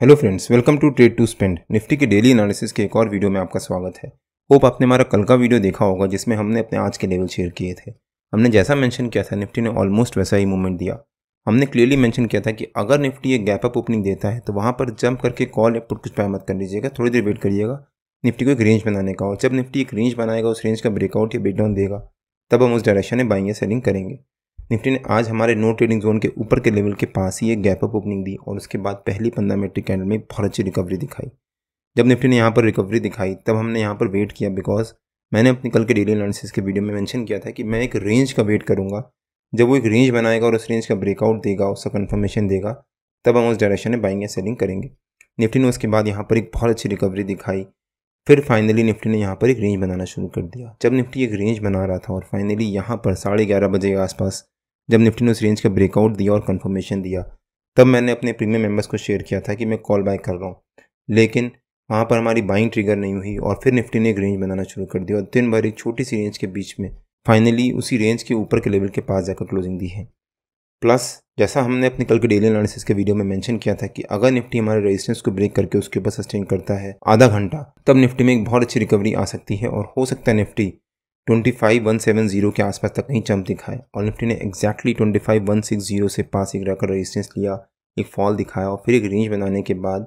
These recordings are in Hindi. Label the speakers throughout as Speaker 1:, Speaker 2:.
Speaker 1: Hello friends, welcome to trade to spend. Nifty के डेली एनालिसिस के एक और वीडियो में आपका स्वागत है। होप आपने हमारा कल का वीडियो देखा होगा जिसमें हमने अपने आज के लेवल शेयर किए थे। हमने जैसा मेंशन किया था निफ्टी ने ऑलमोस्ट वैसा ही मूवमेंट दिया। हमने क्लियरली मेंशन किया था कि अगर निफ्टी एक गैप अप ओपनिंग देता है तो वहाँ पर जंप करके कॉल या पुट कुछ बाय मत कर लीजिएगा, थोड़ी देर वेट करिएगा निफ्टी को एक रेंज बनाने का। और जब निफ्टी एक रेंज बनाएगा, उस रेंज का ब्रेकआउट या ब्रेकडाउन देगा, तब हम उस डायरेक्शन में बाइंग या सेलिंग करेंगे। निफ्टी ने आज हमारे नो ट्रेडिंग जोन के ऊपर के लेवल के पास ही एक गैप अप ओपनिंग दी और उसके बाद पहली 15 मिनट कैंडल में बहुत अच्छी रिकवरी दिखाई। जब निफ्टी ने यहाँ पर रिकवरी दिखाई तब हमने यहाँ पर वेट किया, बिकॉज मैंने अपने कल के डेली एनालिसिस के वीडियो में मेंशन किया था कि मैं एक रेंज का वेट करूँगा। जब वो एक रेंज बनाएगा और उस रेंज का ब्रेकआउट देगा, उसका कन्फर्मेशन देगा, तब हम उस डायरेक्शन में बाइंग या सेलिंग करेंगे। निफ्टी ने उसके बाद यहाँ पर एक बहुत अच्छी रिकवरी दिखाई। फिर फाइनली निफ्टी ने यहाँ पर एक रेंज बनाना शुरू कर दिया। जब निफ्टी एक रेंज बना रहा था और फाइनली यहाँ पर 11:30 बजे के आसपास जब निफ्टी ने उस रेंज का ब्रेकआउट दिया और कंफर्मेशन दिया, तब मैंने अपने प्रीमियम मेंबर्स को शेयर किया था कि मैं कॉल बाय कर रहा हूँ। लेकिन वहाँ पर हमारी बाइंग ट्रिगर नहीं हुई और फिर निफ्टी ने एक रेंज बनाना शुरू कर दिया और दिन भर एक छोटी सी रेंज के बीच में फाइनली उसी रेंज के ऊपर के लेवल के पास जाकर क्लोजिंग दी है। प्लस जैसा हमने अपने कल के डेली एनालिसिस के वीडियो में मेंशन किया था कि अगर निफ्टी हमारे रेजिस्टेंस को ब्रेक करके उसके ऊपर सस्टेन करता है आधा घंटा, तब निफ्टी में एक बहुत अच्छी रिकवरी आ सकती है और हो सकता है निफ्टी 25,170 के आसपास तक कहीं जंप दिखाए। और निफ्टी ने एक्जैक्टली 25,160 से पास एक रहकर रेजिस्टेंस लिया, एक फॉल दिखाया और फिर एक रेंज बनाने के बाद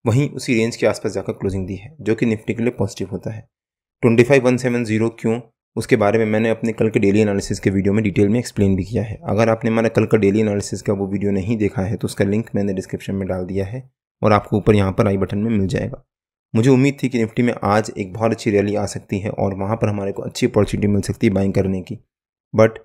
Speaker 1: वहीं उसी रेंज के आसपास जाकर क्लोजिंग दी है, जो कि निफ्टी के लिए पॉजिटिव होता है। 25,170 क्यों, उसके बारे में मैंने अपने कल के डेली एनालिसिस के वीडियो में डिटेल में एक्सप्लेन भी किया है। अगर आपने हमारा कल का डेली एनालिसिस का वो वीडियो नहीं देखा है तो उसका लिंक मैंने डिस्क्रिप्शन में डाल दिया है और आपको ऊपर यहाँ पर आई बटन में मिल जाएगा। मुझे उम्मीद थी कि निफ्टी में आज एक बहुत अच्छी रैली आ सकती है और वहाँ पर हमारे को अच्छी अपॉर्चुनिटी मिल सकती है बाइंग करने की, बट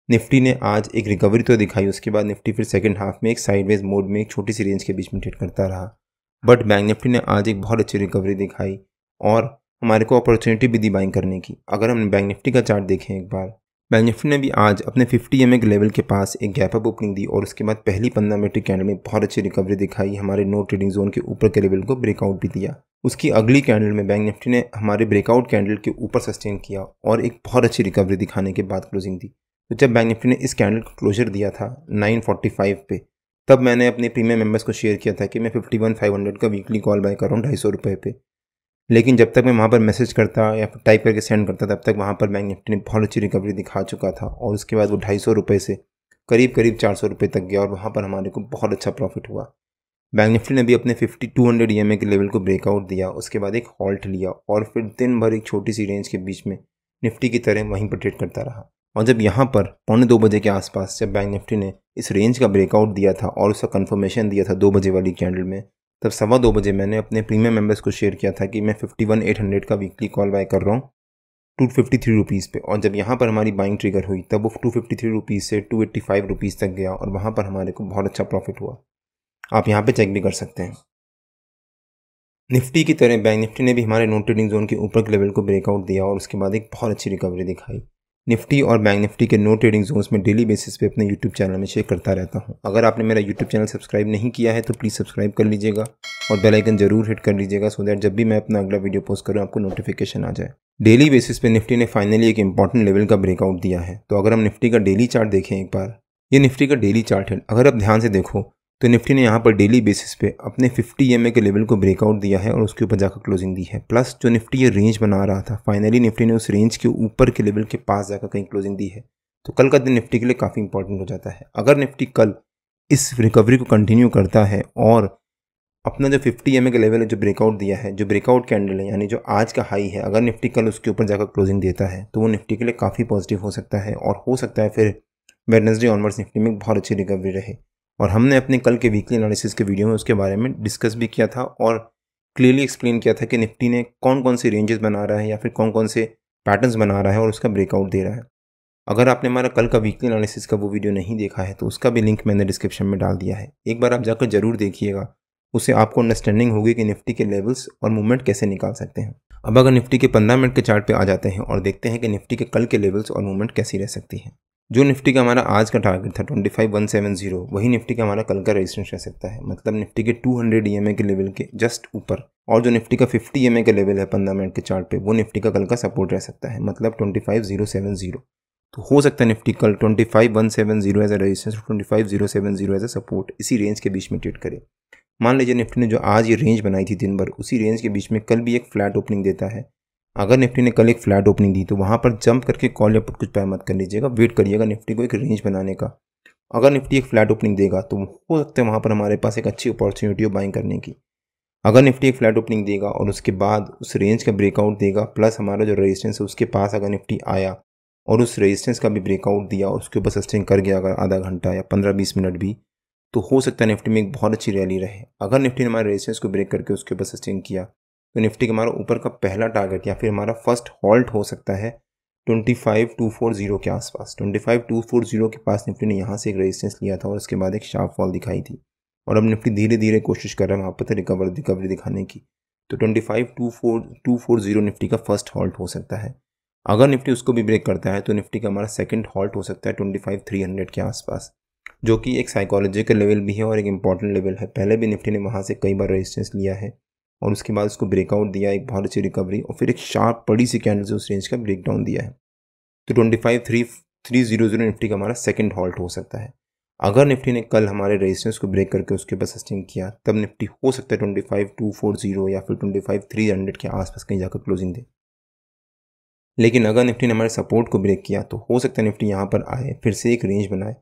Speaker 1: निफ्टी ने आज एक रिकवरी तो दिखाई। उसके बाद निफ्टी फिर सेकंड हाफ में एक साइडवेज मोड में एक छोटी सी रेंज के बीच में ट्रेड करता रहा, बट बैंक निफ्टी ने आज एक बहुत अच्छी रिकवरी दिखाई और हमारे को अपॉर्चुनिटी भी दी बाइंग करने की। अगर हम बैंक निफ्टी का चार्ट देखें एक बार, बैंक निफ्टी ने भी आज अपने 50 EMA के लेवल के पास एक गैप अप ओपनिंग दी और उसके बाद पहली 15 मिनट कैंडल में बहुत अच्छी रिकवरी दिखाई, हमारे नो ट्रेडिंग जोन के ऊपर के लेवल को ब्रेकआउट भी दिया। उसकी अगली कैंडल में बैंक निफ्टी ने हमारे ब्रेकआउट कैंडल के ऊपर सस्टेन किया और एक बहुत अच्छी रिकवरी दिखाने के बाद क्लोजिंग दी। तो जब बैंक निफ्टी ने इस कैंडल को क्लोजर दिया था 9:45 पे, तब मैंने अपने प्रीमियम मेंबर्स को शेयर किया था कि मैं 51,500 का वीकली कॉल बाय कर रहा हूँ 250 रुपये पे। लेकिन जब तक मैं वहाँ पर मैसेज करता या फिर टाइप करके सेंड करता, तब तक वहाँ पर बैंक निफ्टी ने बहुत अच्छी रिकवरी दिखा चुका था और उसके बाद वो 250 रुपये से करीब 400 रुपये तक गया और वहाँ पर हमारे को बहुत अच्छा प्रॉफिट हुआ। बैंक निफ्टी ने भी अपने 5200 EMA के लेवल को ब्रेकआउट दिया, उसके बाद एक हॉल्ट लिया और फिर दिन भर एक छोटी सी रेंज के बीच में निफ्टी की तरह वहीं पर ट्रेड करता रहा। और जब यहाँ पर 1:45 बजे के आसपास जब बैंक निफ्टी ने इस रेंज का ब्रेकआउट दिया था और उसका कन्फर्मेशन दिया था 2 बजे वाली कैंडल में, तब 2:15 बजे मैंने अपने प्रीमियम मेंबर्स को शेयर किया था कि मैं 51,800 का वीकली कॉल बाय कर रहा हूँ 253 रुपीज़ पे। और जब यहाँ पर हमारी बाइंग ट्रिगर हुई तब वो 253 रुपीज़ से 285 रुपीज़ तक गया और वहाँ पर हमारे को बहुत अच्छा प्रॉफिट हुआ। आप यहाँ पे चेक भी कर सकते हैं। निफ्टी की तरह बैंक निफ्टी ने भी हमारे नो ट्रेडिंग जोन के ऊपर के लेवल को ब्रेकआउट दिया और उसके बाद एक बहुत अच्छी रिकवरी दिखाई। निफ्टी और बैंक निफ्टी के नो ट्रेडिंग जोन्स में डेली बेसिस पे अपने यूट्यूब चैनल में शेयर करता रहता हूं। अगर आपने मेरा यूट्यूब चैनल सब्सक्राइब नहीं किया है तो प्लीज़ सब्सक्राइब कर लीजिएगा और बेल आइकन जरूर हिट कर लीजिएगा, सो दैट जब भी मैं अपना अगला वीडियो पोस्ट करूँ आपको नोटिफिकेशन आ जाए। डेली बेसिस पे निफ्टी ने फाइनली एक इंपॉर्टेंट लेवल का ब्रेकआउट दिया है। तो अगर हम निफ्टी का डेली चार्ट देखें एक बार, ये निफ्टी का डेली चार्ट है। अगर आप ध्यान से देखो तो निफ्टी ने यहाँ पर डेली बेसिस पे अपने 50 EMA के लेवल को ब्रेकआउट दिया है और उसके ऊपर जाकर क्लोजिंग दी है। प्लस जो निफ्टी ये रेंज बना रहा था, फाइनली निफ्टी ने उस रेंज के ऊपर के लेवल के पास जाकर कहीं क्लोजिंग दी है। तो कल का दिन निफ्टी के लिए काफ़ी इंपॉर्टेंट हो जाता है। अगर निफ्टी कल इस रिकवरी को कंटिन्यू करता है और अपना जो 50 EMA का लेवल है जो ब्रेकआउट दिया है, जो ब्रेकआउट कैंडल है यानी जो आज का हाई है, अगर निफ्टी कल उसके ऊपर जाकर क्लोजिंग देता है तो वो निफ्टी के लिए काफ़ी पॉजिटिव हो सकता है और हो सकता है फिर वेडनेसडे ऑनवर्ड्स निफ्टी में बहुत अच्छी रिकवरी रहे। और हमने अपने कल के वीकली एनालिसिस के वीडियो में उसके बारे में डिस्कस भी किया था और क्लियरली एक्सप्लेन किया था कि निफ्टी ने कौन कौन से रेंजेस बना रहा है या फिर कौन कौन से पैटर्न्स बना रहा है और उसका ब्रेकआउट दे रहा है। अगर आपने हमारा कल का वीकली एनालिसिस का वो वीडियो नहीं देखा है तो उसका भी लिंक मैंने डिस्क्रिप्शन में डाल दिया है, एक बार आप जाकर जरूर देखिएगा। उससे आपको अंडरस्टैंडिंग होगी कि निफ्टी के लेवल्स और मूवमेंट कैसे निकाल सकते हैं। अब अगर निफ्टी के 15 मिनट के चार्ट पे आ जाते हैं और देखते हैं कि निफ्टी के कल के लेवल्स और मूवमेंट कैसी रह सकती है। जो निफ्टी का हमारा आज का टारगेट था 25,170, वही निफ्टी का हमारा कल का रेजिस्टेंस रह सकता है, मतलब निफ्टी के 200 EMA के लेवल के जस्ट ऊपर। और जो निफ्टी का 50 EMA का लेवल है 15 मिनट के चार्ट पे, वो निफ्टी का कल का सपोर्ट रह सकता है, मतलब 25,070। तो हो सकता है निफ्टी कल 25,170 as a resistance, 25,070 as a support, इसी रेंज के बीच में ट्रेड करे। मान लीजिए निफ्टी ने जो आज ये रेंज बनाई थी दिन भर, उसी रेंज के बीच में कल भी एक फ्लैट ओपनिंग देता है। अगर निफ्टी ने कल एक फ्लैट ओपनिंग दी तो वहाँ पर जंप करके कॉल या पुट कुछ बाय मत कर लीजिएगा, वेट करिएगा निफ्टी को एक रेंज बनाने का। अगर निफ्टी एक फ्लैट ओपनिंग देगा तो हो सकता है वहाँ पर हमारे पास एक अच्छी अपॉर्चुनिटी हो बाइंग करने की। अगर निफ्टी एक फ्लैट ओपनिंग देगा और उसके बाद उस रेंज का ब्रेकआउट देगा, प्लस हमारा जो रेजिस्टेंस है उसके पास अगर निफ्टी आया और उस रेजिस्टेंस का भी ब्रेकआउट दिया और उसके ऊपर सस्टेन कर गया अगर आधा घंटा या 15-20 मिनट भी, तो हो सकता है निफ्टी में एक बहुत अच्छी रैली रहे। अगर निफ्टी ने हमारे रेजिस्टेंस को ब्रेक करके उसके ऊपर सस्टेन किया तो निफ्टी का हमारा ऊपर का पहला टारगेट या फिर हमारा फर्स्ट हॉल्ट हो सकता है 25,240 के आसपास। 25,240 के पास निफ्टी ने यहाँ से एक रेजिस्टेंस लिया था और उसके बाद एक शार्प फॉल दिखाई थी, और अब निफ्टी धीरे धीरे कोशिश कर रहा है वहाँ पर रिकवरी दिखाने की। तो 25,240 निफ्टी का फर्स्ट हॉल्ट हो सकता है। अगर निफ्टी उसको भी ब्रेक करता है तो निफ्टी का हमारा सेकंड हॉल्ट हो सकता है 25,300 के आसपास, जो कि एक साइकोलॉजिकल लेवल भी है और एक इंपॉर्टेंट लेवल है। पहले भी निफ्टी ने वहाँ से कई बार रेजिस्टेंस लिया है और उसके बाद उसको ब्रेकआउट दिया, एक बहुत अच्छी रिकवरी, और फिर एक शार्प बड़ी सी कैंडल से उस रेंज का ब्रेकडाउन दिया है। तो 25,300 निफ्टी का हमारा सेकंड हॉल्ट हो सकता है। अगर निफ्टी ने कल हमारे रेजिस्टेंस को ब्रेक करके उसके ऊपर सस्टेन किया तब निफ्टी हो सकता है 25,240 या फिर 25,300 के आसपास कहीं जाकर क्लोजिंग दे। लेकिन अगर निफ्टी ने हमारे सपोर्ट को ब्रेक किया तो हो सकता है निफ्टी यहाँ पर आए, फिर से एक रेंज बनाए।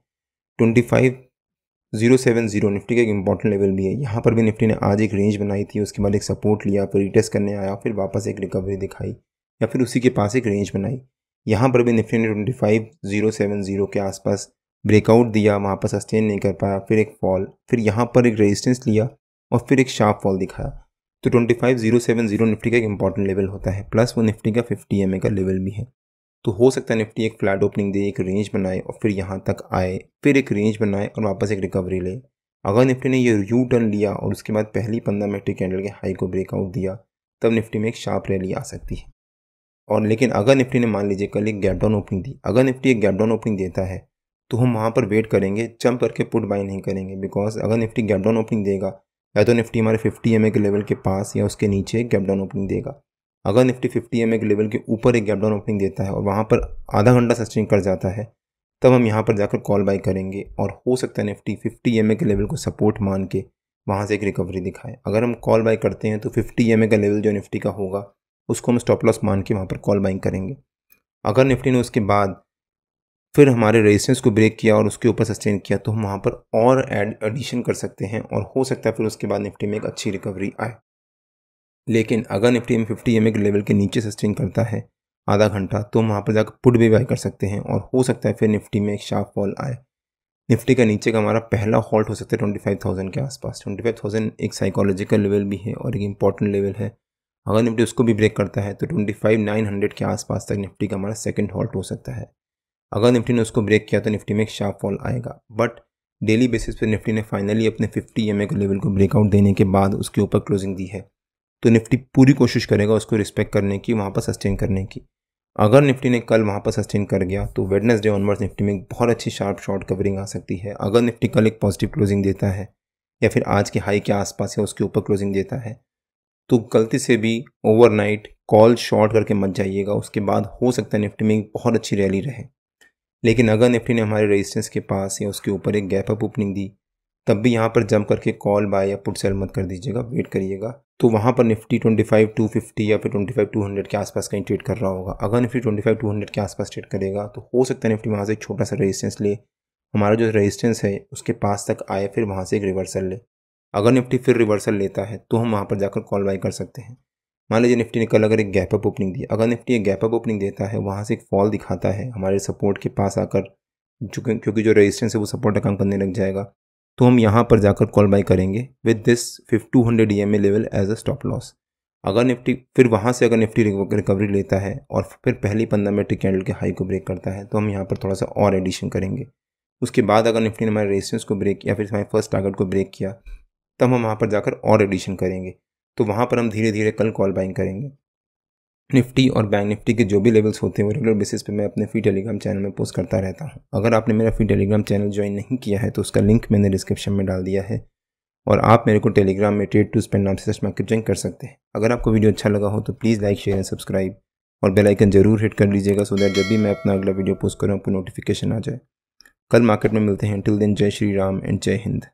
Speaker 1: 25,070 निफ्टी का एक इंपॉर्टेंट लेवल भी है। यहाँ पर भी निफ्टी ने आज एक रेंज बनाई थी, उसके बाद एक सपोर्ट लिया, फिर रिटेस्ट करने आया, फिर वापस एक रिकवरी दिखाई या फिर उसी के पास एक रेंज बनाई। यहाँ पर भी निफ्टी ने 25,070 के आसपास ब्रेकआउट दिया, वहाँ पर सस्टेन नहीं कर पाया, फिर एक फॉल, फिर यहाँ पर एक रेजिस्टेंस लिया और फिर एक शार्प फॉल दिखाया। तो 25,070 निफ्टी का एक इंपॉर्टेंट लेवल होता है, प्लस वो निफ्टी का 50 EMA का लेवल भी है। तो हो सकता है निफ्टी एक फ्लैट ओपनिंग दे, एक रेंज बनाए और फिर यहाँ तक आए, फिर एक रेंज बनाए और वापस एक रिकवरी ले। अगर निफ्टी ने ये यू टर्न लिया और उसके बाद पहली 15 मिनट कैंडल के हाई को ब्रेकआउट दिया तब निफ्टी में एक शार्प रैली आ सकती है। और लेकिन अगर निफ्टी ने मान लीजिए कल एक गैप डाउन ओपनिंग दी, अगर निफ्टी एक गैप डाउन ओपनिंग देता है तो हम वहाँ पर वेट करेंगे, जंप करके पुट बाय नहीं करेंगे। बिकॉज अगर निफ्टी गैप डाउन ओपनिंग देगा या तो निफ्टी हमारे 50 EMA के लेवल के पास या उसके नीचे एक गैप डाउन ओपनिंग देगा। अगर निफ्टी 50 EMA के लेवल के ऊपर एक गैप डाउन ओपनिंग देता है और वहाँ पर आधा घंटा सस्टेन कर जाता है तब हम यहाँ पर जाकर कॉल बाय करेंगे, और हो सकता है निफ्टी 50 EMA के लेवल को सपोर्ट मान के वहाँ से एक रिकवरी दिखाए। अगर हम कॉल बाय करते हैं तो 50 EMA का लेवल जो निफ्टी का होगा उसको हम स्टॉप लॉस मान के वहाँ पर कॉल बाइंग करेंगे। अगर निफ्टी ने उसके बाद फिर हमारे रेजिस्टेंस को ब्रेक किया और उसके ऊपर सस्टेन किया तो हम वहाँ पर और एडिशन कर सकते हैं और हो सकता है फिर उसके बाद निफ्टी में एक अच्छी रिकवरी आए। लेकिन अगर निफ्टी में 50 EMA के लेवल के नीचे सस्टेन करता है आधा घंटा तो हम वहाँ पर जाकर पुट भी बाय कर सकते हैं और हो सकता है फिर निफ्टी में एक शार्प फॉल आए। निफ्टी का नीचे का हमारा पहला हॉल्ट हो सकता है 25,000 के आसपास। 25,000 एक साइकोलॉजिकल लेवल भी है और एक इंपॉर्टेंट लेवल है। अगर निफ्टी उसको भी ब्रेक करता है तो 25,900 के आसपास तक निफ्टी का हमारा सेकंड हॉल्ट हो सकता है। अगर निफ्टी ने उसको ब्रेक किया तो निफ्टी में एक शार्प फॉल आएगा। बट डेली बेसिस पे निफ्टी ने फाइनली अपने 50 EMA के लेवल को ब्रेकआउट देने के बाद उसके ऊपर क्लोजिंग दी है, तो निफ्टी पूरी कोशिश करेगा उसको रिस्पेक्ट करने की, वहाँ पर सस्टेन करने की। अगर निफ्टी ने कल वहाँ पर सस्टेन कर गया तो वेडनेसडे ऑनवर्ड्स निफ्टी में एक बहुत अच्छी शार्प शॉर्ट कवरिंग आ सकती है। अगर निफ्टी कल एक पॉजिटिव क्लोजिंग देता है या फिर आज के हाई के आसपास या उसके ऊपर क्लोजिंग देता है तो गलती से भी ओवरनाइट कॉल शॉर्ट करके मत जाइएगा। उसके बाद हो सकता है निफ्टी में एक बहुत अच्छी रैली रहे। लेकिन अगर निफ्टी ने हमारे रेजिस्टेंस के पास या उसके ऊपर एक गैप अप ओपनिंग दी तब भी यहाँ पर जंप करके कॉल बाय या पुट सेल मत कर दीजिएगा, वेट करिएगा। तो वहाँ पर निफ्टी 25,250 या फिर 25,200 के आसपास कहीं ट्रेड कर रहा होगा। अगर निफ्टी 25,200 के आसपास ट्रेड करेगा तो हो सकता है निफ्टी वहाँ से एक छोटा सा रेजिस्टेंस ले, हमारा जो रेजिस्टेंस है उसके पास तक आए, फिर वहाँ से एक रिवर्सल ले। अगर निफ्टी फिर रिवर्सल लेता है तो हम वहाँ पर जाकर कॉल बाय कर सकते हैं। मान लीजिए निफ्टी ने कल अगर एक गैप अप ओपनिंग दी, अगर निफ्टी एक गैप अप ओपनिंग देता है, वहाँ से एक फॉल दिखाता है हमारे सपोर्ट के पास आकर, क्योंकि जो रेजिस्टेंस है वो सपोर्ट का काम करने लग जाएगा, तो हम यहाँ पर जाकर कॉल बाय करेंगे with this 200 EMA level as a stop loss. अगर निफ्टी फिर वहाँ से अगर निफ्टी रिकवरी लेता है और फिर पहली 15 मिनट कैंडल के हाई को ब्रेक करता है तो हम यहाँ पर थोड़ा सा और एडिशन करेंगे। उसके बाद अगर निफ्टी ने हमारे रेजिस्टेंस को ब्रेक या फिर हमारे फर्स्ट टारगेट को ब्रेक किया तब हम वहाँ पर जाकर और एडिशन करेंगे। तो वहाँ पर हम धीरे धीरे कल कॉल बाइंग करेंगे। निफ्टी और बैंक निफ्टी के जो भी लेवल्स होते हैं वो रेगुलर बेसिस पे मैं अपने फ्री टेलीग्राम चैनल में पोस्ट करता रहता हूँ। अगर आपने मेरा फ्री टेलीग्राम चैनल ज्वाइन नहीं किया है तो उसका लिंक मैंने डिस्क्रिप्शन में डाल दिया है, और आप मेरे को टेलीग्राम में ट्रेड टू स्पेंड नाम से सर्च मार्केट ज्वाइन कर सकते हैं। अगर आपको वीडियो अच्छा लगा हो तो please like share and subscribe और बेल आइकन जरूर हिट कर लीजिएगा सो दैट जब भी मैं अपना अगला वीडियो पोस्ट करूँ आपको नोटिफिकेशन आ जाए। कल मार्केट में मिलते हैं। टिल देन जय श्री राम एंड जय हिंद।